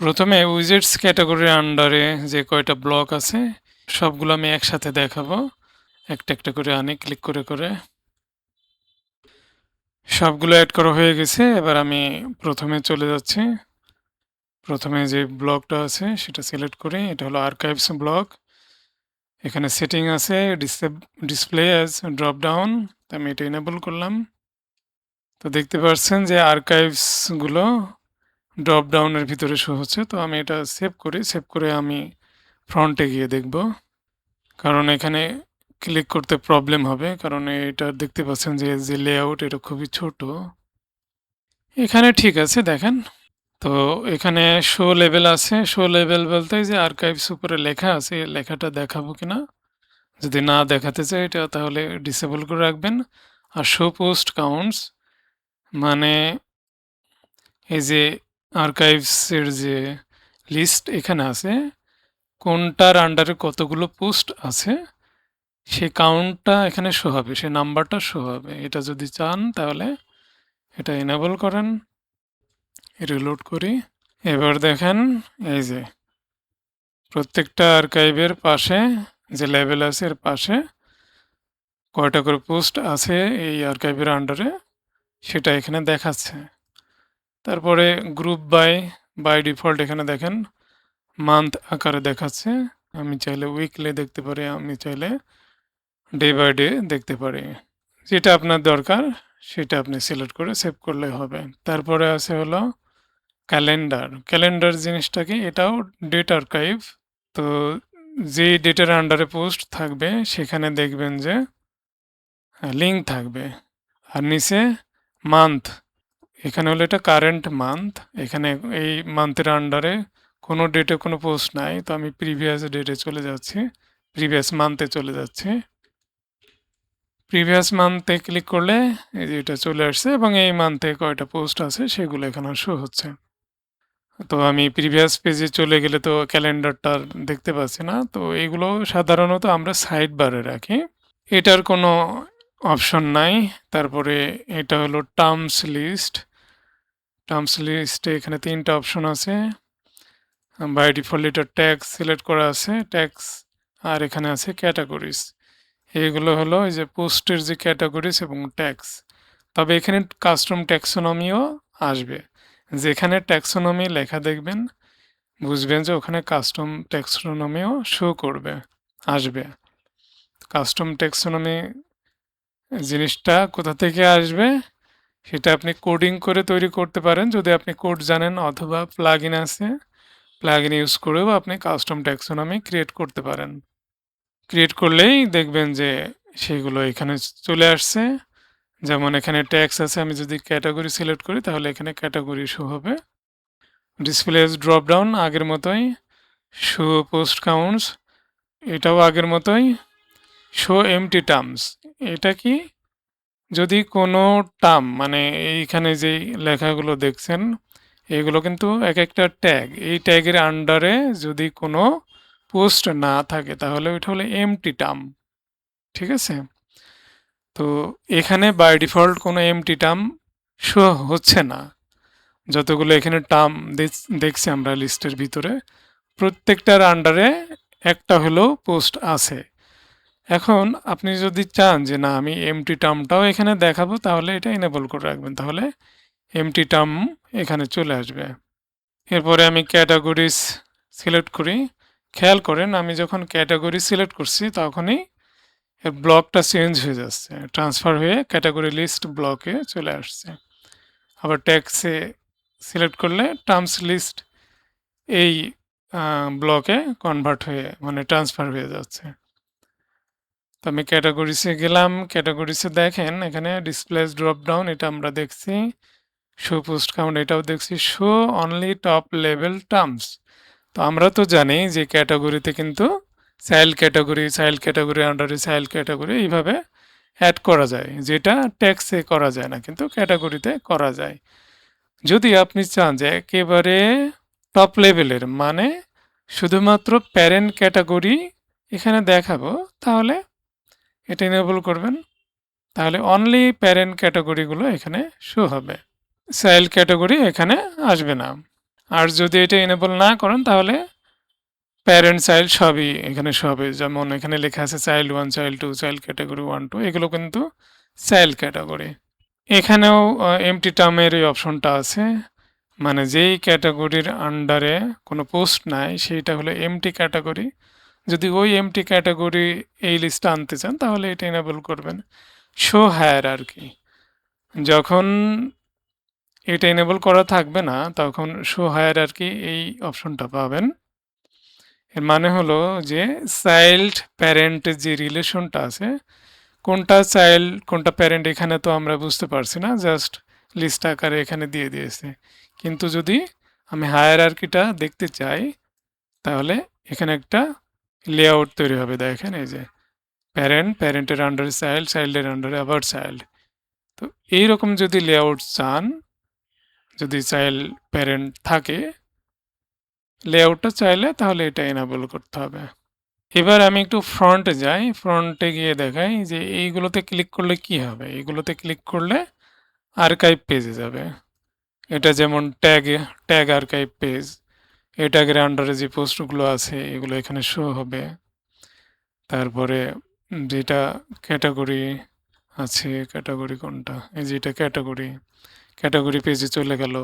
প্রথমে উইজেটস ক্যাটাগরির আন্ডারে যে কয়টা ব্লক আছে সবগুলো আমি একসাথে দেখাবো। একটা একটা করে আনি ক্লিক করে করে। সবগুলো অ্যাড করা হয়ে গেছে। এবার আমি প্রথমে চলে যাচ্ছি। প্রথমে যে ব্লকটা আছে সেটা সিলেক্ট করি। এটা হলো আর্কাইভস ব্লক। এখানে সেটিং আছে ডিসপ্লে অ্যাজ ড্রপ ডাউন। আমি এটা এনেবল করলাম। তো দেখতে পাচ্ছেন যে আর্কাইভসগুলো ড্রপ ডাউনের ভিতরে শো হচ্ছে। তো আমি এটা সেভ করি। সেভ করে আমি ফ্রন্টে গিয়ে দেখব। কারণ এখানে ক্লিক করতে প্রবলেম হবে। কারণ এটা দেখতে পাচ্ছেন যে লেআউট এটা খুবই ছোট। এখানে ঠিক আছে দেখেন। তো এখানে শো লেভেল আছে। শো লেভেল বলতে যে আর্কাইভস উপরে লেখা আছে, এই লেখাটা দেখাবো কিনা। যদি না দেখাতে চাই এটা তাহলে ডিসেবল করে রাখবেন। আর শো পোস্ট কাউন্টস মানে এই যে আর্কাইভসের যে লিস্ট এখানে আছে, কোনটার আন্ডারে কতগুলো পোস্ট আছে সেই কাউন্টটা এখানে শো হবে, সেই নাম্বারটা শো হবে। এটা যদি চান তাহলে এটা এনেবল করেন। রিলোড করি। এবার দেখেন এই যে প্রত্যেকটা আর্কাইভের পাশে যে লেভেল আছে এর পাশে কয়টা করে পোস্ট আছে এই আর্কাইভের আন্ডারে সেটা এখানে দেখাচ্ছে। তারপরে গ্রুপ বাই ডিফল্ট এখানে দেখেন মান্থ আকারে দেখাচ্ছে। আমি চাইলে উইকলি দেখতে পারি, আমি চাইলে ডে বাই ডে দেখতে পারি। যেটা আপনার দরকার সেটা আপনি সিলেক্ট করে সেভ করলে হবে। তারপরে আছে হলো ক্যালেন্ডার। ক্যালেন্ডার জিনিসটা কি? এটাও ডেট আর্কাইভ। তো যেই ডেটের আন্ডারে পোস্ট থাকবে সেখানে দেখবেন যে লিঙ্ক থাকবে। আর নিচে মান্থ, এখানে হলো এটা কারেন্ট মান্থ। এখানে এই মান্থের আন্ডারে কোনো ডেটে কোনো পোস্ট নাই। তো আমি প্রিভিয়াস ডেটে চলে যাচ্ছি, প্রিভিয়াস মান্থে চলে যাচ্ছি। প্রিভিয়াস মান্থে ক্লিক করলে এই যে এটা চলে আসছে এবং এই মান্থে কয়টা পোস্ট আছে সেগুলো এখানে শো হচ্ছে। তো আমি প্রিভিয়াস পেজে চলে গেলে তো ক্যালেন্ডারটা দেখতে পাচ্ছি না। তো এগুলো সাধারণত আমরা সাইড বারে রাখি। এটার কোনো অপশন নাই। তারপরে এটা হলো টার্মস লিস্ট। টার্মস লিস্টে এখানে ৩টা অপশন আছে। বাই ডিফল্ট এটা ট্যাক্স সিলেক্ট করা আছে, ট্যাক্স। আর এখানে আছে ক্যাটাগরিজ। এগুলো হলো এই যে পোস্টের যে ক্যাটাগরিজ এবং ট্যাক্স। তবে এখানে কাস্টম ট্যাক্সোনমিও আসবে। যেখানে ট্যাক্সোনমি লেখা দেখবেন বুঝবেন যে ওখানে কাস্টম ট্যাক্সোনমিও শো করবে, আসবে। কাস্টম ট্যাক্সোনমি জিনিসটা কোথা থেকে আসবে সেটা আপনি কোডিং করে তৈরি করতে পারেন যদি আপনি কোড জানেন, অথবা প্লাগইন আছে, প্লাগইন ইউজ করেও আপনি কাস্টম ট্যাক্সোনমি ক্রিয়েট করতে পারেন। ক্রিয়েট করলেই দেখবেন যে সেগুলো এখানে চলে আসছে। যেমন এখানে ট্যাক্স আছে, আমি যদি ক্যাটাগরি সিলেক্ট করি তাহলে এখানে ক্যাটাগরি শো হবে। ডিসপ্লে ড্রপ ডাউন আগের মতোই। শো পোস্ট কাউন্টস এটাও আগের মতোই। শো এমটি টার্মস এটা কি? যদি কোনো টার্ম মানে এইখানে যেই লেখাগুলো দেখছেন এগুলো কিন্তু এক একটা ট্যাগ, এই ট্যাগের আন্ডারে যদি কোনো পোস্ট না থাকে তাহলে ওইটা হলো এমটি টার্ম। ঠিক আছে? তো এখানে বাই ডিফল্ট কোনো এমটি টার্ম শো হচ্ছে না। যতগুলো এখানে টার্ম দেখছি আমরা লিস্টের ভিতরে প্রত্যেকটার আন্ডারে একটা হলেও পোস্ট আছে। এখন আপনি যদি চান যে না আমি এমটি টার্মটাও এখানে দেখাবো তাহলে এটা এনেবল করে রাখবেন, তাহলে এমটি টার্ম এখানে চলে আসবে। এরপরে আমি ক্যাটাগরিজ সিলেক্ট করি। খেয়াল করেন আমি যখন ক্যাটাগরি সিলেক্ট করছি তখনই এর ব্লকটা চেঞ্জ হয়ে যাচ্ছে, ট্রান্সফার হয়ে ক্যাটাগরি লিস্ট ব্লকে চলে আসছে। আবার ট্যাক্সে সিলেক্ট করলে টার্মস লিস্ট এই ব্লকে কনভার্ট হয়ে মানে ট্রান্সফার হয়ে যাচ্ছে। তো আমি ক্যাটাগরিসে গেলাম। ক্যাটাগরিসে দেখেন এখানে ডিসপ্লেস ড্রপ ডাউন এটা আমরা দেখছি। শো পোস্ট কাউন্ট এটাও দেখছি। Show only top level terms. তো আমরা তো জানি যে ক্যাটাগরিতে কিন্তু চাইল্ড ক্যাটাগরি আন্ডারে চাইল্ড ক্যাটাগরি এইভাবে অ্যাড করা যায়, যেটা ট্যাক্সে করা যায় না কিন্তু ক্যাটাগরিতে করা যায়। যদি আপনি চান যে একেবারে টপ লেভেলের মানে শুধুমাত্র প্যারেন্ট ক্যাটাগরি এখানে দেখাবো তাহলে এটা এনেবল করবেন, তাহলে অনলি প্যারেন্ট ক্যাটাগরিগুলো এখানে শো হবে, চাইল্ড ক্যাটাগরি এখানে আসবে না। আর যদি এটা এনেবল না করেন তাহলে প্যারেন্ট চাইল্ড সবই এখানে সবে, যেমন এখানে লেখা আছে চাইল্ড 1 চাইল্ড 2 চাইল্ড ক্যাটাগরি 1 2, এগুলো কিন্তু চাইল্ড ক্যাটাগরি। এখানেও এমটি টার্মের এই অপশনটা আছে, মানে যেই ক্যাটাগরির আন্ডারে কোনো পোস্ট নাই সেইটা হলো এমটি ক্যাটাগরি। যদি ওই এমটি ক্যাটাগরি এই লিস্টে আনতে চান তাহলে এটা এনেবল করবেন। শো হায়ারার্কি, যখন এটা এনেবল করা থাকবে না তখন শো হায়ারার্কি এই অপশনটা পাবেন। এর মানে হলো যে চাইল্ড প্যারেন্টের যে রিলেশনটা আছে, কোনটা চাইল্ড কোনটা প্যারেন্ট এখানে তো আমরা বুঝতে পারছি না, জাস্ট লিস্ট আকারে এখানে দিয়ে দিয়েছে। কিন্তু যদি আমি হায়ারার্কিটা দেখতে চাই তাহলে এখানে একটা লেআউট তৈরি হবে। দেখেন এই যে প্যারেন্টের আন্ডারে চাইল্ড, চাইল্ডের আন্ডারে আবার চাইল্ড। তো এইরকম যদি লেআউট চান, যদি চাইল্ড প্যারেন্ট থাকে লেআউটটা চাইলে, তাহলে এটা এনাবল করতে হবে। এবার আমি একটু ফ্রন্টে যাই, ফ্রন্টে গিয়ে দেখাই যে এইগুলোতে ক্লিক করলে কি হবে। এইগুলোতে ক্লিক করলে আর্কাইভ পেজে যাবে। এটা যেমন ট্যাগ আর্কাইভ পেজ, এই ট্যাগের আন্ডারে যে পোস্টগুলো আছে এগুলো এখানে শো হবে। তারপরে যেটা ক্যাটাগরি আছে, ক্যাটাগরি কোনটা, এই যে এটা ক্যাটাগরি পেজে চলে গেল।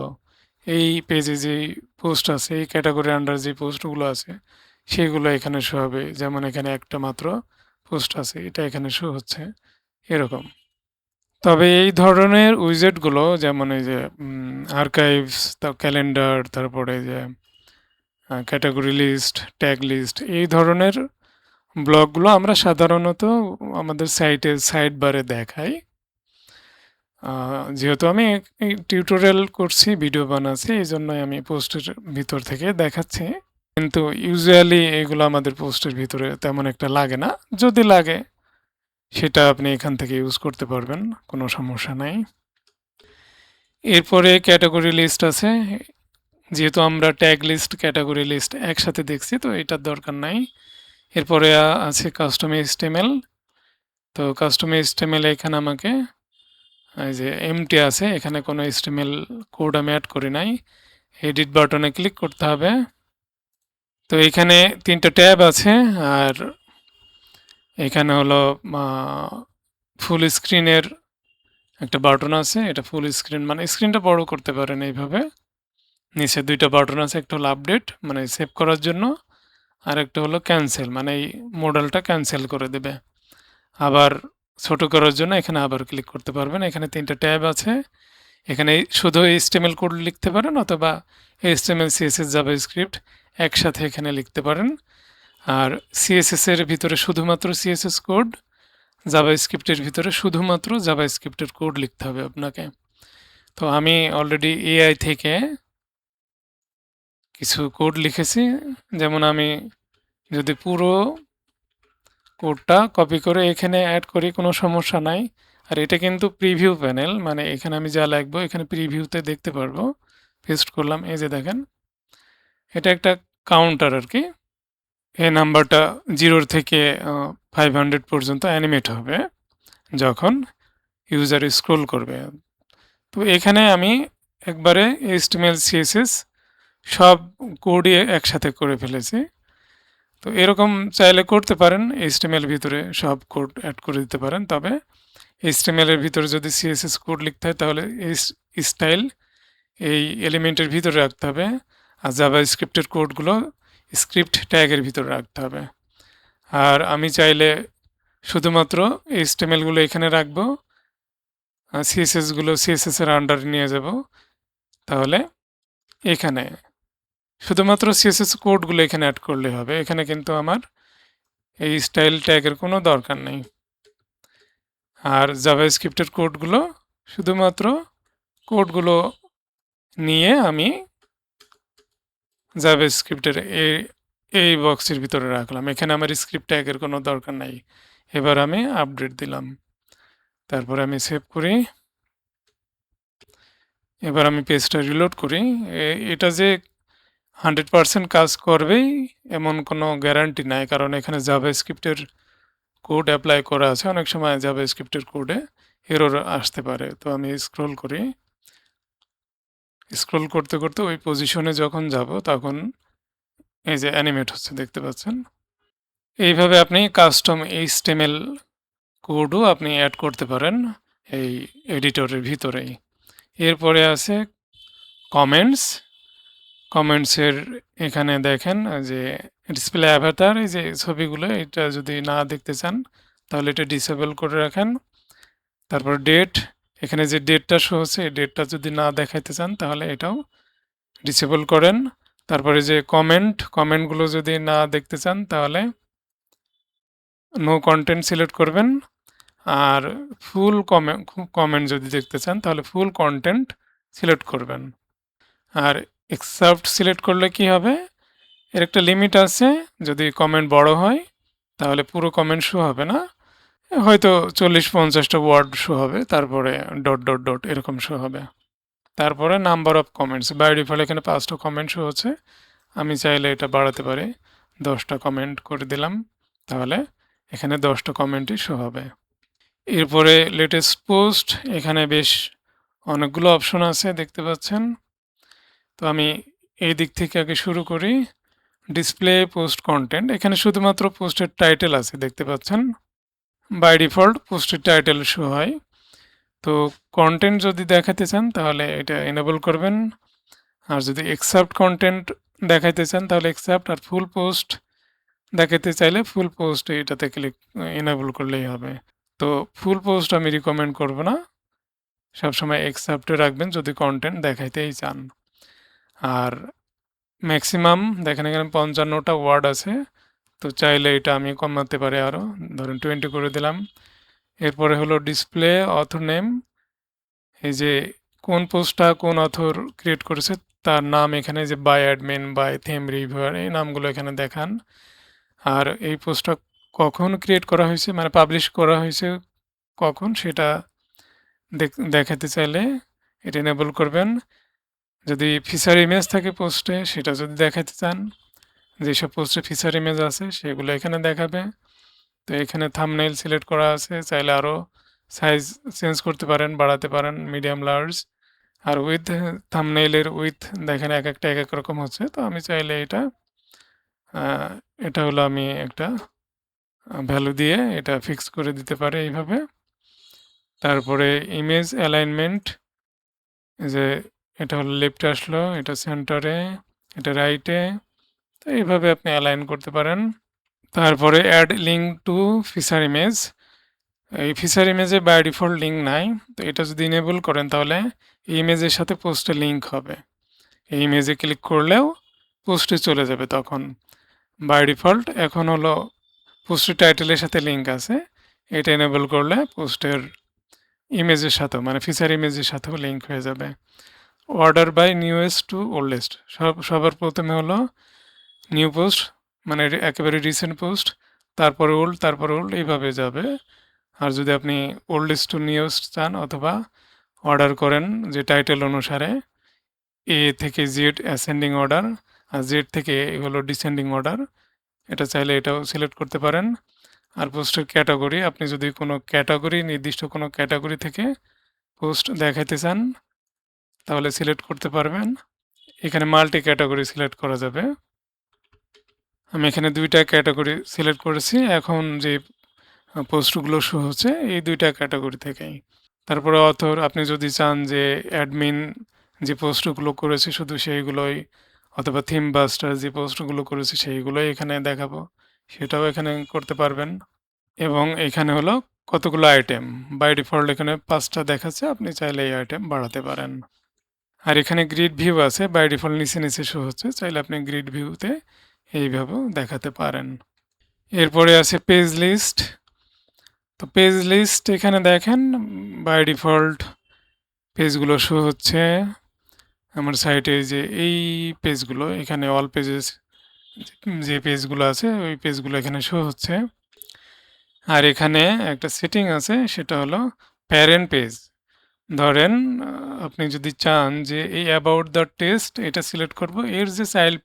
এই পেজে যে পোস্ট আছে, এই ক্যাটাগরি আন্ডার যে পোস্টগুলো আছে সেগুলো এখানে শো হবে। যেমন এখানে একটা মাত্র পোস্ট আছে, এটা এখানে শো হচ্ছে এরকম। তবে এই ধরনের উইজেটগুলো যেমন এই যে আর্কাইভস, ক্যালেন্ডার, তারপরে যে ক্যাটাগরি লিস্ট, ট্যাগ লিস্ট, এই ধরনের ব্লকগুলো আমরা সাধারণত আমাদের সাইড বারে দেখাই। যেহেতু আমি টিউটোরিয়াল করছি, ভিডিও বানাচ্ছি, এই জন্যই আমি পোস্টের ভিতর থেকে দেখাচ্ছি। কিন্তু ইউজুয়ালি এগুলো আমাদের পোস্টের ভিতরে তেমন একটা লাগে না। যদি লাগে সেটা আপনি এখান থেকে ইউজ করতে পারবেন, কোনো সমস্যা নাই। এরপরে ক্যাটাগরি লিস্ট আছে। যেহেতু আমরা ট্যাগ লিস্ট, ক্যাটাগরি লিস্ট একসাথে দেখছি, তো এটার দরকার নাই। এরপরে আছে কাস্টম এইচটিএমএল। তো কাস্টম এইচটিএমএল এখানে আমাকে এই যে এমটি আছে, এখানে কোনো এইচটিএমএল কোড আমি অ্যাড করি নাই। এডিট বাটনে ক্লিক করতে হবে। তো এখানে 3টা ট্যাব আছে, আর এখানে হলো ফুল স্ক্রিনের একটা বাটন আছে। এটা ফুল স্ক্রিন মানে স্ক্রিনটা বড় করতে পারেন এইভাবে। নিচে 2টা বাটন আছে, একটা হলো আপডেট মানে সেভ করার জন্য, আর একটা হলো ক্যান্সেল মানে এই মডেলটা ক্যান্সেল করে দেবে। আবার ছোট করার জন্য এখানে আবার ক্লিক করতে পারবেন। এখানে 3টা ট্যাব আছে। এখানে শুধু এইচটিএমএল কোড লিখতে পারেন, অথবা এইচটিএমএল সিএসএস জাভাস্ক্রিপ্ট একসাথে এখানে লিখতে পারেন। আর সিএসএস এর ভিতরে শুধুমাত্র সিএসএস কোড, জাভাস্ক্রিপ্টের ভিতরে শুধুমাত্র জাভাস্ক্রিপ্টের কোড লিখতে হবে আপনাকে। তো আমি অলরেডি এআই থেকে কিছু কোড লিখেছি। যেমন আমি যদি পুরো কোডটা কপি করে এখানে অ্যাড করি, কোনো সমস্যা নাই। আর এটা কিন্তু প্রিভিউ প্যানেল, মানে এখানে আমি যা লিখবো এখানে প্রিভিউতে দেখতে পারবো। পেস্ট করলাম, এই যে দেখেন এটা একটা কাউন্টার আর কি। এই নাম্বারটা 0 থেকে 500 পর্যন্ত অ্যানিমেট হবে যখন ইউজার স্ক্রোল করবে। তো এখানে আমি একবারে HTML CSS সব কোডই একসাথে করে ফেলেছি। তো এরকম চাইলে করতে পারেন, HTML ভিতরে সব কোড অ্যাড করে দিতে পারেন। তবে HTML এর ভিতরে যদি CSS কোড লিখতে হয় তাহলে এই স্টাইল এই এলিমেন্টের ভিতরে রাখতে হবে, আর জাভাস্ক্রিপ্টের কোডগুলো স্ক্রিপ্ট ট্যাগের ভিতরে রাখতে হবে। আর আমি চাইলে শুধুমাত্র HTML-গুলো এখানে রাখবো, আর CSS-গুলো CSS-এর আন্ডারে নিয়ে যাব। তাহলে এখানে শুধুমাত্র CSS কোডগুলো এখানে অ্যাড করলে হবে। এখানে কিন্তু আমার এই স্টাইল ট্যাগের কোনো দরকার নেই। আর জাভাস্ক্রিপ্টের কোডগুলো শুধুমাত্র কোডগুলো নিয়ে আমি জাভাস্ক্রিপ্টের এই বক্সের ভিতরে রাখলাম। এখানে আমার স্ক্রিপ্ট ট্যাগের কোনো দরকার নাই। এবার আমি আপডেট দিলাম, তারপরে আমি সেভ করি। এবার আমি পেজটা রিলোড করি। এটা যে 100% কাজ করবেই এমন কোনো গ্যারান্টি নাই, কারণ এখানে জাভাস্ক্রিপ্টের কোড অ্যাপ্লাই করা আছে। অনেক সময় জাভাস্ক্রিপ্টের কোডে এরর আসতে পারে। তো আমি স্ক্রল করি, স্ক্রল করতে, করতে ওই পজিশনে যখন যাব তখন এই যে অ্যানিমেট হচ্ছে দেখতে পাচ্ছেন। এইভাবে আপনি কাস্টম HTML কোডও আপনি এড করতে পারেন এই এডিটরের ভিতরেই। এরপরে আছে কমেন্টস। কমেন্টসের এখানে দেখেন যে ডিসপ্লে অ্যাভাটার এই যে ছবিগুলো এটা যদি না দেখতে চান তাহলে এটা ডিসেবল করে রাখেন। তারপর ডেট, এখানে যে ডেটটা শো হচ্ছে এই ডেটটা যদি না দেখাইতে চান তাহলে এটাও ডিসেবল করেন। তারপরে যে কমেন্টগুলো যদি না দেখতে চান তাহলে নো কন্টেন্ট সিলেক্ট করবেন। আর ফুল কমেন্ট যদি দেখতে চান তাহলে ফুল কন্টেন্ট সিলেক্ট করবেন। আর এক্সেপ্ট সিলেক্ট করলে কি হবে, এর একটা লিমিট আছে, যদি কমেন্ট বড় হয় তাহলে পুরো কমেন্ট শো হবে না, হয়তো 40-50টা ওয়ার্ড শো হবে, তারপরে ডট ডট ডট এরকম শো হবে। তারপরে number of comments, by default এখানে 5টা কমেন্ট শো হচ্ছে, আমি চাইলে এটা বাড়াতে পারি, 10টা কমেন্ট করে দিলাম, তাহলে এখানে 10টা কমেন্টই শো হবে। এরপরে লেটেস্ট পোস্ট, এখানে বেশ অনেকগুলো অপশন আছে দেখতে পাচ্ছেন। তো আমি এই দিক থেকে আগে শুরু করি। ডিসপ্লে পোস্ট কন্টেন্ট, এখানে শুধুমাত্র পোস্টের টাইটেল আছে দেখতে পাচ্ছেন। বাই ডিফল্ট পোস্টের টাইটেল শো হয়। তো কন্টেন্ট যদি দেখাতে চান তাহলে এটা এনেবল করবেন। আর যদি এক্সেপ্ট কন্টেন্ট দেখাইতে চান তাহলে এক্সেপ্ট, আর ফুল পোস্ট দেখাতে চাইলে ফুল পোস্ট এটাতে ক্লিক এনেবল করলেই হবে। তো ফুল পোস্ট আমি রিকমেন্ড করব না, সবসময় এক্সেপ্টে রাখবেন যদি কন্টেন্ট দেখাইতেই চান। আর ম্যাক্সিমাম দেখেন এখানে 55টা ওয়ার্ড আছে, তো চাইলে এটা আমি কমাতে পারি আরও, ধরেন 20 করে দিলাম। এরপরে হলো ডিসপ্লে অথর নেম, এই যে কোন পোস্টটা কোন অথর ক্রিয়েট করেছে তার নাম এখানে যে by admin, by theme reviewer, এই নামগুলো এখানে দেখান। আর এই পোস্টটা কখন ক্রিয়েট করা হয়েছে, মানে পাবলিশ করা হয়েছে কখন, সেটা দেখাতে চাইলে এটা এনেবল করবেন। যদি ফিচার ইমেজ থাকে পোস্টে সেটা যদি দেখাতে চান, যেসব পোস্টে ফিচার ইমেজ আছে সেগুলো এখানে দেখাবে। তো এখানে থাম্বনেইল সিলেক্ট করা আছে, চাইলে আরও সাইজ চেঞ্জ করতে পারেন, বাড়াতে পারেন, মিডিয়াম লার্জ। আর উইথ থাম্বনেইলের উইথ দেখেন এক একটা এক এক রকম হচ্ছে, তো আমি চাইলে এটা হলো আমি একটা ভ্যালু দিয়ে এটা ফিক্স করে দিতে পারি এইভাবে। তারপরে ইমেজ অ্যালাইনমেন্ট, যে এটা হলো লেফটে আসলো, এটা সেন্টারে, এটা রাইটে, তো এইভাবে আপনি অ্যালাইন করতে পারেন। তারপরে add link to feature image, এই ফিচার ইমেজে বাই ডিফল্ট লিঙ্ক নাই, তো এটা যদি ইনেবল করেন তাহলে এই ইমেজের সাথে পোস্টে লিঙ্ক হবে, এই ইমেজে ক্লিক করলেও পোস্টে চলে যাবে তখন। বাই ডিফল্ট এখন হলো পোস্টের টাইটেলের সাথে লিঙ্ক আছে, এটা এনেবল করলে পোস্টের ইমেজের সাথেও মানে ফিচার ইমেজের সাথেও লিঙ্ক হয়ে যাবে। Order by newest to oldest, সবার প্রথমে হলো নিউ পোস্ট, মানে একেবারে রিসেন্ট পোস্ট, তারপরে ওল্ড এইভাবে যাবে। আর যদি আপনি ওল্ডেস্ট টু নিউয়েস্ট চান অথবা অর্ডার করেন যে টাইটেল অনুসারে, এ থেকে জেড অ্যাসেন্ডিং অর্ডার, আর জেড থেকে হলো ডিসেন্ডিং অর্ডার, এটা চাইলে এটাও সিলেক্ট করতে পারেন। আর পোস্টের ক্যাটাগরি, আপনি যদি কোনো ক্যাটাগরি নির্দিষ্ট কোনো ক্যাটাগরি থেকে পোস্ট দেখাইতে চান তাহলে সিলেক্ট করতে পারবেন। এখানে মাল্টি ক্যাটাগরি সিলেক্ট করা যাবে, আমি এখানে 2টা ক্যাটাগরি সিলেক্ট করেছি, এখন যে পোস্টগুলো শো হচ্ছে এই 2টা ক্যাটাগরি থেকেই। তারপরে অথর, আপনি যদি চান যে অ্যাডমিন যে পোস্টগুলো করেছে শুধু সেইগুলোই, অথবা থিম বাস্টার যে পোস্টগুলো করেছে সেইগুলোই এখানে দেখাবো, সেটাও এখানে করতে পারবেন। এবং এখানে হলো কতগুলো আইটেম, বাই ডিফল্ট এখানে 5টা দেখাচ্ছে, আপনি চাইলে এই আইটেম বাড়াতে পারেন। আর এখানে গ্রিড ভিউ আছে, বাই ডিফল্ট নিচে নিচে শো হচ্ছে, চাইলে আপনি গ্রিড ভিউতে এইভাবেও দেখাতে পারেন। এরপরে আছে পেজ লিস্ট, তো পেজ লিস্ট এখানে দেখেন বাই ডিফল্ট পেজগুলো শো হচ্ছে আমার সাইটে, যে এই পেজগুলো এখানে অল পেজেস যে পেজগুলো আছে ওই পেজগুলো এখানে শো হচ্ছে। আর এখানে একটা সেটিং আছে, সেটা হলো প্যারেন্ট পেজ। ধরেন আপনি যদি চান যে এই অ্যাবাউট দ্য টেস্ট এটা সিলেক্ট করব, এর যে চাইল্ড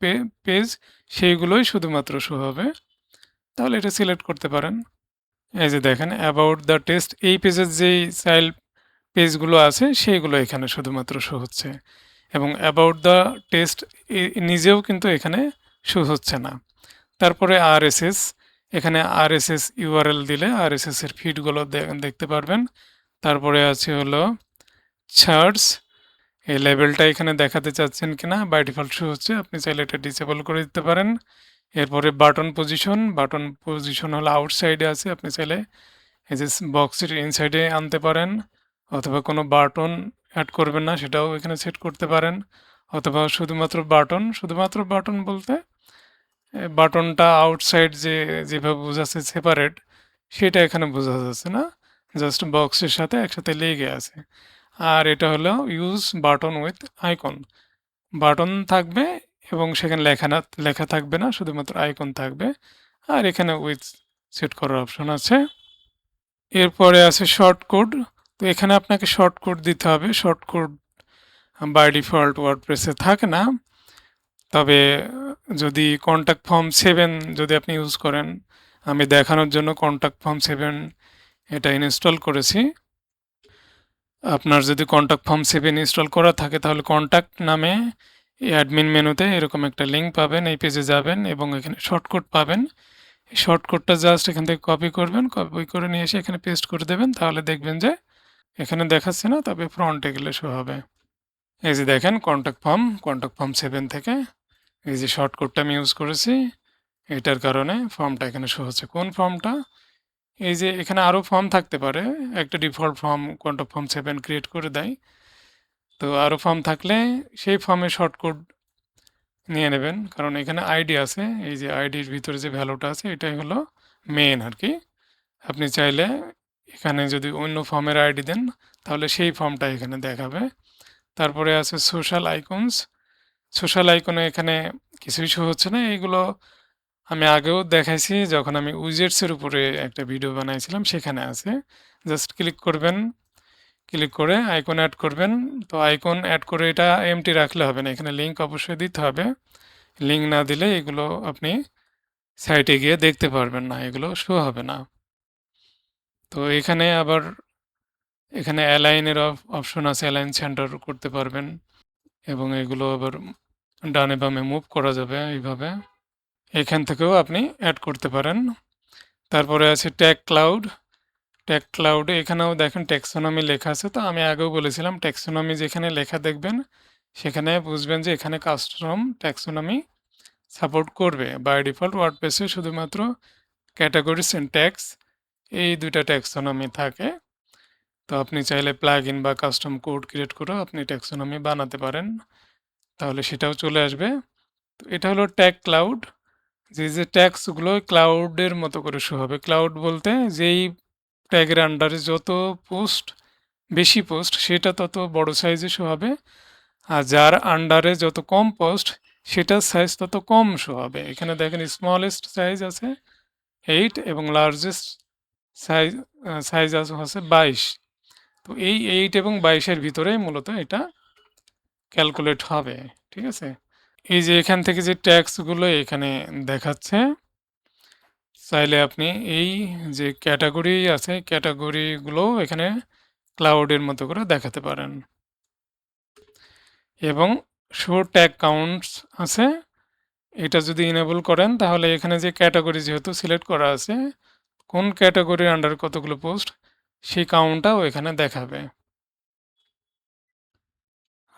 পেজ সেইগুলোই শুধুমাত্র শো হবে, তাহলে এটা সিলেক্ট করতে পারেন। এই যে দেখেন অ্যাবাউট দ্য টেস্ট, এই পেজের যেই চাইল্ড পেজগুলো আছে সেইগুলো এখানে শুধুমাত্র শো হচ্ছে। এবং অ্যাবাউট দ্য টেস্ট নিজেও কিন্তু এখানে শো হচ্ছে না। তারপরে আরএসএস, এখানে আরএসএস ইউআরএল দিলে আরএসএস এর ফিডগুলো দেখতে পারবেন। তারপরে আছে হলো চার্টস, এই লেভেলটা এখানে দেখাতে চাচ্ছেন কিনা, বাই ডিফল্ট শো হচ্ছে, আপনি চাইলে এটা ডিসেবল করে দিতে পারেন। এরপরে বাটন পজিশন হলো আউটসাইডে আছে, আপনি চাইলে এই যে বক্সের ইনসাইডে আনতে পারেন, অথবা কোনো বাটন অ্যাড করবেন না সেটাও এখানে সেট করতে পারেন, অথবা শুধুমাত্র বাটন বলতে বাটনটা আউটসাইড যেভাবে বোঝাচ্ছে সেপারেট, সেটা এখানে বোঝা যাচ্ছে না, জাস্ট বক্সের সাথে একসাথে লেগে আছে। আর এটা হলো use button with icon, button থাকবে এবং সেখানে লেখা থাকবে না, শুধুমাত্র আইকন থাকবে। আর এখানে উইথ সেট করার অপশন আছে। এরপরে আছে শর্ট কোড, তো এখানে আপনাকে শর্ট কোড দিতে হবে। শর্ট কোড বাই ডিফল্ট ওয়ার্ডপ্রেসে থাকে না, তবে যদি কন্ট্যাক্ট ফর্ম 7 যদি আপনি ইউজ করেন, আমি দেখানোর জন্য কন্ট্যাক্ট ফর্ম 7 এটা ইনস্টল করেছি। আপনার যদি কন্ট্যাক্ট ফর্ম 7 ইনস্টল করা থাকে তাহলে কন্ট্যাক্ট নামে অ্যাডমিন মেনুতে এরকম একটা লিঙ্ক পাবেন, এই পেজে যাবেন এবং এখানে শর্টকাট পাবেন। এই শর্টকাটটা জাস্ট এখান থেকে কপি করবেন, কপি করে নিয়ে এসে এখানে পেস্ট করে দেবেন, তাহলে দেখবেন যে এখানে দেখাচ্ছে না, তবে ফ্রন্টে গেলে শো হবে। এই যে দেখেন কন্ট্যাক্ট ফর্ম 7 থেকে এই যে শর্টকাটটা আমি ইউজ করেছি, এটার কারণে ফর্মটা এখানে শো হচ্ছে। কোন ফর্মটা? এই যে এখানে আরও ফর্ম থাকতে পারে, একটা default form contact form 7 create করে দেয়। তো আরও ফর্ম থাকলে সেই ফর্মে শর্টকাট নিয়ে নেবেন, কারণ এখানে আইডি আছে, এই যে আইডির ভিতরে যে ভ্যালুটা আছে এটাই হলো মেন আর কি। আপনি চাইলে এখানে যদি অন্য ফর্মের আইডি দেন তাহলে সেই ফর্মটা এখানে দেখাবে। তারপরে আছে সোশ্যাল আইকনে এখানে কিছুই শো হচ্ছে না। এইগুলো আমি আগেও দেখাইছি যখন আমি উইজেটসের উপরে একটা ভিডিও বানাইছিলাম, সেখানে আছে। জাস্ট ক্লিক করবেন, ক্লিক করে আইকন অ্যাড করবেন। তো আইকন অ্যাড করে এটা এমটি রাখলে হবে না, এখানে লিঙ্ক অবশ্যই দিতে হবে। লিঙ্ক না দিলে এগুলো আপনি সাইটে গিয়ে দেখতে পারবেন না, এগুলো শো হবে না। তো এখানে আবার এখানে অ্যালাইনের অপশন আছে, অ্যালাইন সেন্টার করতে পারবেন এবং এগুলো আবার ডানে বামে মুভ করা যাবে এইভাবে। এখান থেকেও আপনি অ্যাড করতে পারেন। তারপরে আছে ট্যাগ ক্লাউডে এখানেও দেখেন ট্যাক্সোনমি লেখা আছে। তো আমি আগেও বলেছিলাম ট্যাক্সোনমি যেখানে লেখা দেখবেন সেখানে বুঝবেন যে এখানে কাস্টম ট্যাক্সোনমি সাপোর্ট করবে। বাই ডিফল্ট ওয়ার্ডপ্রেসে শুধুমাত্র ক্যাটাগরিজ এন্ড ট্যাক্স এই দুইটা ট্যাক্সোনমি থাকে। তো আপনি চাইলে প্লাগ ইন বা কাস্টম কোড ক্রিয়েট করে আপনি ট্যাক্সোনমি বানাতে পারেন, তাহলে সেটাও চলে আসবে। তো এটা হলো ট্যাগ ক্লাউড, যে ট্যাক্সগুলো ক্লাউডের মতো করে শো হবে। ক্লাউড বলতে যেই ট্যাগের আন্ডারে যত বেশি পোস্ট সেটা তত বড় সাইজে শো হবে, আর যার আন্ডারে যত কম পোস্ট সেটার সাইজ তত কম শো হবে। এখানে দেখেন স্মলেস্ট সাইজ আছে 8 এবং লার্জেস্ট সাইজ সাইজ আছে 22। তো এই 8 এবং 22-এর ভিতরেই মূলত এটা ক্যালকুলেট হবে, ঠিক আছে। এই যে এখান থেকে যে ট্যাক্সগুলো এখানে দেখাচ্ছে, চাইলে আপনি এই যে ক্যাটাগরি আছে ক্যাটাগরিগুলো এখানে ক্লাউডের মতো করে দেখাতে পারেন। এবং শো ট্যাগ কাউন্টস আছে, এটা যদি ইনেবল করেন তাহলে এখানে যে ক্যাটাগরি যেহেতু সিলেক্ট করা আছে কোন ক্যাটাগরির আন্ডার কতগুলো পোস্ট সেই কাউন্টটাও এখানে দেখাবে।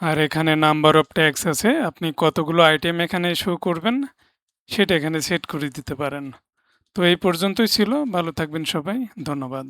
আর এখানে নাম্বার অফ ট্যাগস আছে, আপনি কতগুলো আইটেম এখানে শো করবেন সেটা এখানে সেট করে দিতে পারেন। তো এই পর্যন্তই ছিল, ভালো থাকবেন সবাই, ধন্যবাদ।